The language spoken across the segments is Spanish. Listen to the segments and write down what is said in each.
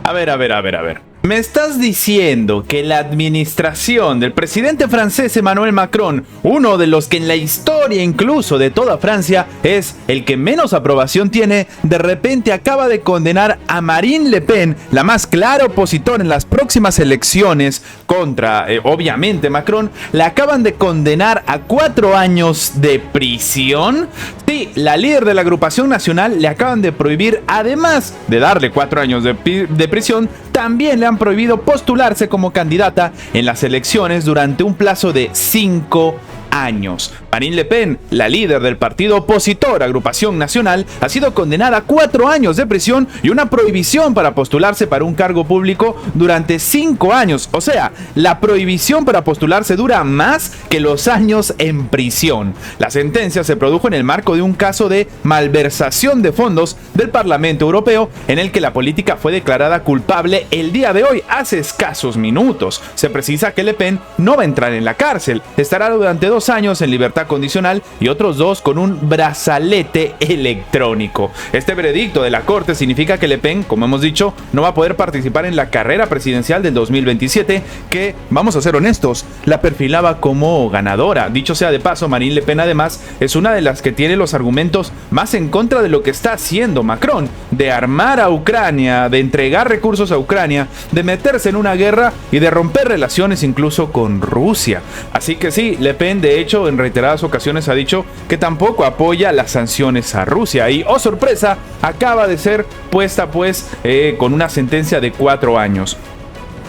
A ver. ¿Me estás diciendo que la administración del presidente francés Emmanuel Macron, uno de los que en la historia incluso de toda Francia es el que menos aprobación tiene, de repente acaba de condenar a Marine Le Pen, la más clara opositora en las próximas elecciones contra, obviamente, Macron, la acaban de condenar a 4 años de prisión? Sí, la líder de la agrupación nacional le acaban de prohibir, además de darle 4 años de prisión, también le han prohibido postularse como candidata en las elecciones durante un plazo de 5 años. Marine Le Pen, la líder del partido opositor Agrupación Nacional, ha sido condenada a 4 años de prisión y una prohibición para postularse para un cargo público durante 5 años. O sea, la prohibición para postularse dura más que los años en prisión. La sentencia se produjo en el marco de un caso de malversación de fondos del Parlamento Europeo, en el que la política fue declarada culpable el día de hoy, hace escasos minutos. Se precisa que Le Pen no va a entrar en la cárcel, estará durante 2 años en libertad condicional y otros 2 con un brazalete electrónico. Este veredicto de la corte significa que Le Pen, como hemos dicho, no va a poder participar en la carrera presidencial del 2027, que, vamos a ser honestos, la perfilaba como ganadora. Dicho sea de paso, Marine Le Pen además es una de las que tiene los argumentos más en contra de lo que está haciendo Macron, de armar a Ucrania, de entregar recursos a Ucrania, de meterse en una guerra y de romper relaciones incluso con Rusia. Así que sí, Le Pen de hecho en reiteradas ocasiones ha dicho que tampoco apoya las sanciones a Rusia y, oh sorpresa, acaba de ser puesta con una sentencia de 4 años.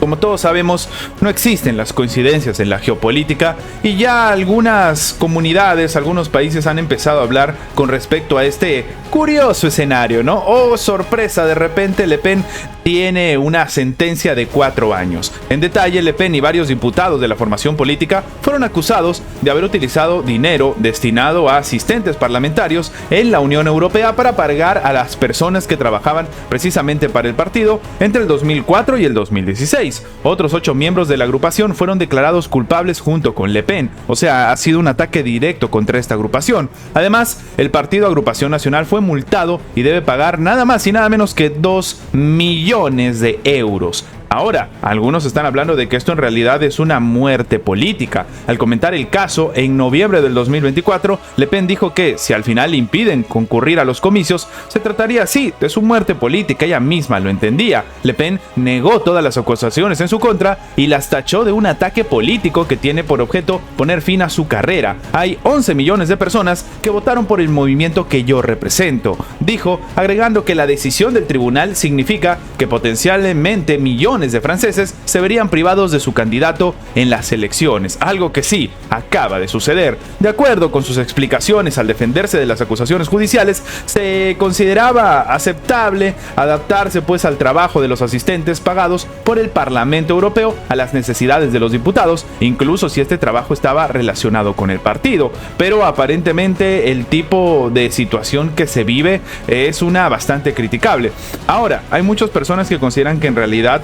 Como todos sabemos, no existen las coincidencias en la geopolítica y ya algunas comunidades, algunos países han empezado a hablar con respecto a este curioso escenario, ¿no? Oh, sorpresa, de repente Le Pen tiene una sentencia de 4 años. En detalle, Le Pen y varios diputados de la formación política fueron acusados de haber utilizado dinero destinado a asistentes parlamentarios en la Unión Europea para pagar a las personas que trabajaban precisamente para el partido entre el 2004 y el 2016. Otros 8 miembros de la agrupación fueron declarados culpables junto con Le Pen, o sea, ha sido un ataque directo contra esta agrupación. Además, el partido Agrupación Nacional fue multado y debe pagar nada más y nada menos que 2 millones de euros. Ahora, algunos están hablando de que esto en realidad es una muerte política. Al comentar el caso, en noviembre del 2024, Le Pen dijo que si al final le impiden concurrir a los comicios, se trataría así de su muerte política. Ella misma lo entendía. Le Pen negó todas las acusaciones en su contra y las tachó de un ataque político que tiene por objeto poner fin a su carrera. Hay 11 millones de personas que votaron por el movimiento que yo represento, dijo, agregando que la decisión del tribunal significa que potencialmente millones de franceses se verían privados de su candidato en las elecciones, algo que sí acaba de suceder. De acuerdo con sus explicaciones al defenderse de las acusaciones judiciales, se consideraba aceptable adaptarse al trabajo de los asistentes pagados por el Parlamento Europeo a las necesidades de los diputados, incluso si este trabajo estaba relacionado con el partido. Pero aparentemente el tipo de situación que se vive es una bastante criticable. Ahora, hay muchas personas que consideran que en realidad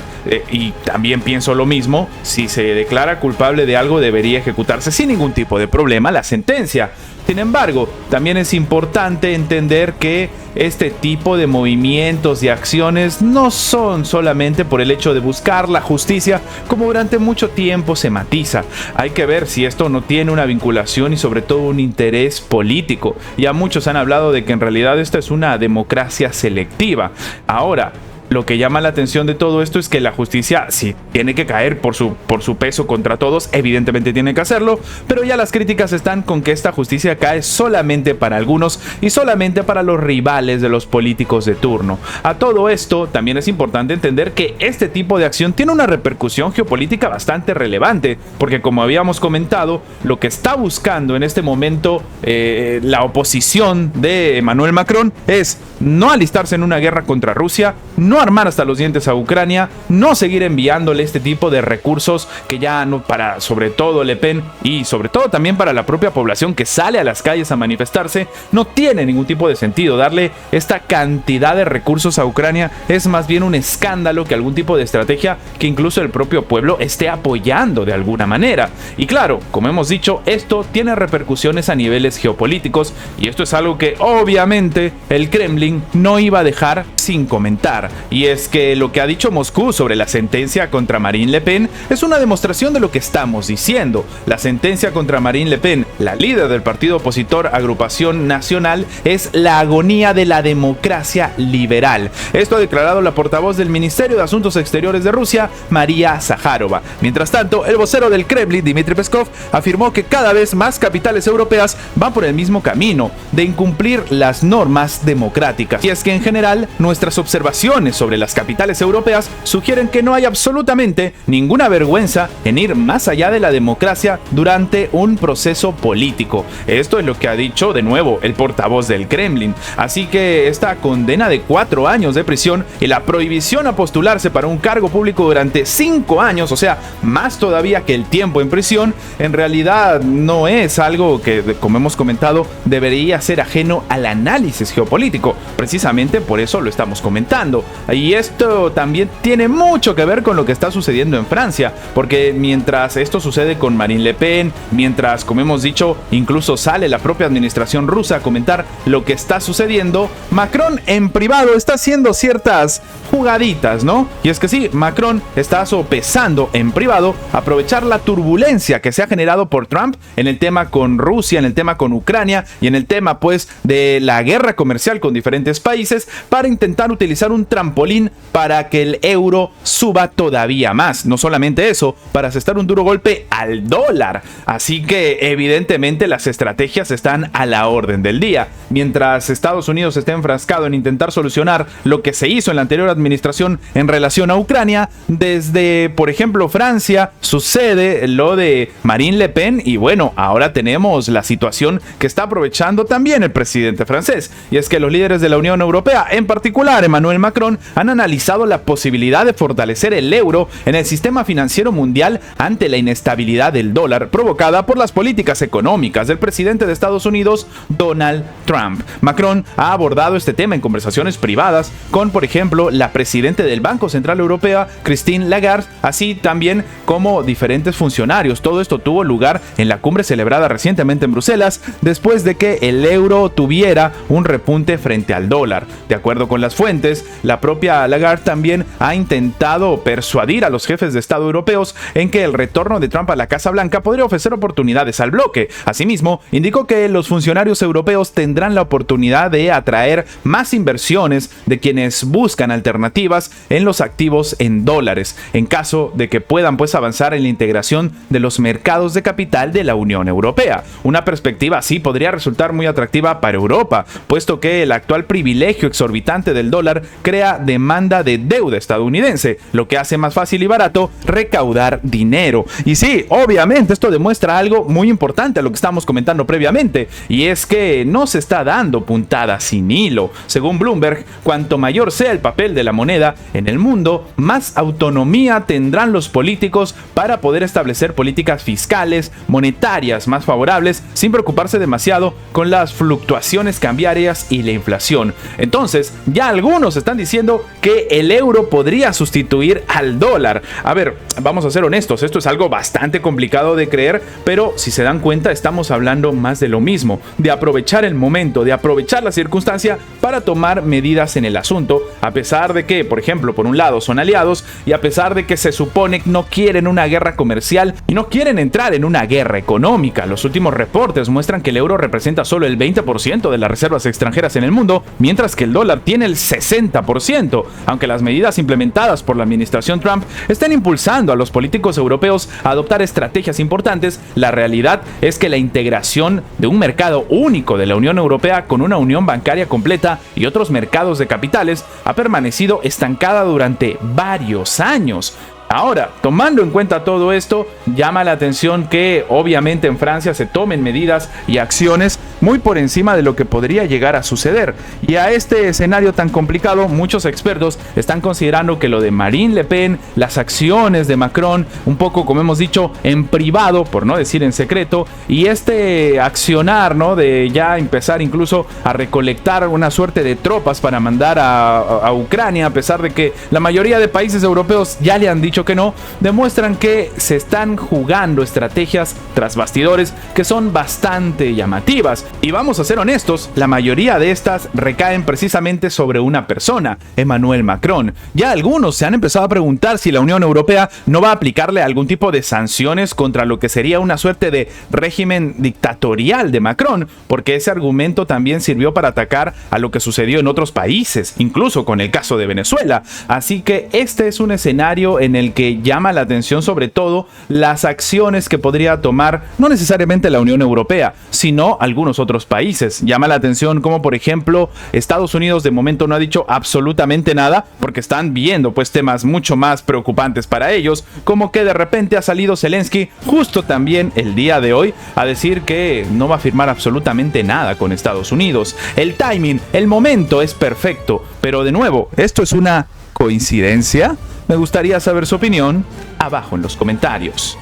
y también pienso lo mismo, si se declara culpable de algo debería ejecutarse sin ningún tipo de problema la sentencia. Sin embargo, también es importante entender que este tipo de movimientos y acciones no son solamente por el hecho de buscar la justicia, como durante mucho tiempo se matiza. Hay que ver si esto no tiene una vinculación y sobre todo un interés político. Ya muchos han hablado de que en realidad esta es una democracia selectiva. Ahora, lo que llama la atención de todo esto es que la justicia sí tiene que caer por su peso contra todos, evidentemente tiene que hacerlo, pero ya las críticas están con que esta justicia cae solamente para algunos y solamente para los rivales de los políticos de turno. A todo esto también es importante entender que este tipo de acción tiene una repercusión geopolítica bastante relevante, porque como habíamos comentado, lo que está buscando en este momento la oposición de Emmanuel Macron es no alistarse en una guerra contra Rusia, no armar hasta los dientes a Ucrania, no seguir enviándole este tipo de recursos que ya no, para sobre todo Le Pen y sobre todo también para la propia población que sale a las calles a manifestarse, no tiene ningún tipo de sentido. Darle esta cantidad de recursos a Ucrania es más bien un escándalo que algún tipo de estrategia que incluso el propio pueblo esté apoyando de alguna manera. Y claro, como hemos dicho, esto tiene repercusiones a niveles geopolíticos y esto es algo que obviamente el Kremlin no iba a dejar sin comentar. y es que lo que ha dicho Moscú sobre la sentencia contra Marine Le Pen es una demostración de lo que estamos diciendo. La sentencia contra Marine Le Pen, la líder del partido opositor Agrupación Nacional, es la agonía de la democracia liberal. Esto ha declarado la portavoz del Ministerio de Asuntos Exteriores de Rusia, María Zakharova. Mientras tanto, el vocero del Kremlin, Dmitry Peskov, afirmó que cada vez más capitales europeas van por el mismo camino de incumplir las normas democráticas. Y es que en general, nuestras observaciones sobre las capitales europeas sugieren que no hay absolutamente ninguna vergüenza en ir más allá de la democracia durante un proceso político. Esto es lo que ha dicho de nuevo el portavoz del Kremlin. Así que esta condena de 4 años de prisión y la prohibición a postularse para un cargo público durante 5 años, o sea, más todavía que el tiempo en prisión, en realidad no es algo que, como hemos comentado, debería ser ajeno al análisis geopolítico. Precisamente por eso lo estamos comentando. Y esto también tiene mucho que ver con lo que está sucediendo en Francia, porque mientras esto sucede con Marine Le Pen, mientras, como hemos dicho, incluso sale la propia administración rusa a comentar lo que está sucediendo, Macron en privado está haciendo ciertas jugaditas, ¿no? Y es que sí, Macron está sopesando en privado aprovechar la turbulencia que se ha generado por Trump en el tema con Rusia, en el tema con Ucrania y en el tema pues de la guerra comercial con diferentes países para intentar utilizar un trampolín para que el euro suba todavía más. No solamente eso, para asestar un duro golpe al dólar. Así que evidentemente las estrategias están a la orden del día. Mientras Estados Unidos está enfrascado en intentar solucionar lo que se hizo en la anterior administración en relación a Ucrania, desde, por ejemplo, Francia sucede lo de Marine Le Pen y bueno, ahora tenemos la situación que está aprovechando también el presidente francés. Y es que los líderes de la Unión Europea, en particular Emmanuel Macron, han analizado la posibilidad de fortalecer el euro en el sistema financiero mundial ante la inestabilidad del dólar provocada por las políticas económicas del presidente de Estados Unidos, Donald Trump. Macron ha abordado este tema en conversaciones privadas con, por ejemplo, la presidenta del Banco Central Europeo, Christine Lagarde, así también como diferentes funcionarios. Todo esto tuvo lugar en la cumbre celebrada recientemente en Bruselas, después de que el euro tuviera un repunte frente al dólar. De acuerdo con las fuentes, la propia Lagarde también ha intentado persuadir a los jefes de Estado europeos en que el retorno de Trump a la Casa Blanca podría ofrecer oportunidades al bloque. Asimismo, indicó que los funcionarios europeos tendrán la oportunidad de atraer más inversiones de quienes buscan alternativas en los activos en dólares, en caso de que puedan pues avanzar en la integración de los mercados de capital de la Unión Europea. Una perspectiva así podría resultar muy atractiva para Europa, puesto que el actual privilegio exorbitante del dólar crea demanda de deuda estadounidense, lo que hace más fácil y barato recaudar dinero. Y sí, obviamente esto demuestra algo muy importante a lo que estamos comentando previamente, y es que no se está dando puntada sin hilo. Según Bloomberg, cuanto mayor sea el papel de la moneda en el mundo, más autonomía tendrán los políticos para poder establecer políticas fiscales, monetarias más favorables, sin preocuparse demasiado con las fluctuaciones cambiarias y la inflación. Entonces, ya algunos están diciendo que el euro podría sustituir al dólar. A ver, vamos a ser honestos, esto es algo bastante complicado de creer, pero si se dan cuenta, estamos hablando más de lo mismo, de aprovechar el momento, de aprovechar la circunstancia para tomar medidas en el asunto, a pesar de que, por ejemplo, por un lado son aliados y a pesar de que se supone que no quieren una guerra comercial y no quieren entrar en una guerra económica. Los últimos reportes muestran que el euro representa solo el 20% de las reservas extranjeras en el mundo, mientras que el dólar tiene el 60%. Aunque las medidas implementadas por la administración Trump están impulsando a los políticos europeos a adoptar estrategias importantes, la realidad es que la integración de un mercado único de la Unión Europea con una unión bancaria completa y otros mercados de capitales ha permanecido estancada durante varios años. Ahora, tomando en cuenta todo esto, llama la atención que obviamente en Francia se tomen medidas y acciones muy por encima de lo que podría llegar a suceder. Y a este escenario tan complicado, muchos expertos están considerando que lo de Marine Le Pen, las acciones de Macron, un poco como hemos dicho, en privado, por no decir en secreto, y este accionar, ¿no?, de ya empezar incluso a recolectar una suerte de tropas para mandar a Ucrania, a pesar de que la mayoría de países europeos ya le han dicho que no, demuestran que se están jugando estrategias tras bastidores que son bastante llamativas. Y vamos a ser honestos, la mayoría de estas recaen precisamente sobre una persona, Emmanuel Macron. Ya algunos se han empezado a preguntar si la Unión Europea no va a aplicarle algún tipo de sanciones contra lo que sería una suerte de régimen dictatorial de Macron, porque ese argumento también sirvió para atacar a lo que sucedió en otros países, incluso con el caso de Venezuela. Así que este es un escenario en el que llama la atención sobre todo las acciones que podría tomar no necesariamente la Unión Europea, sino algunos otros países. Llama la atención como por ejemplo Estados Unidos de momento no ha dicho absolutamente nada porque están viendo pues temas mucho más preocupantes para ellos, como que de repente ha salido Zelensky justo también el día de hoy a decir que no va a firmar absolutamente nada con Estados Unidos. El timing, el momento es perfecto, pero de nuevo, ¿esto es una coincidencia? Me gustaría saber su opinión abajo en los comentarios.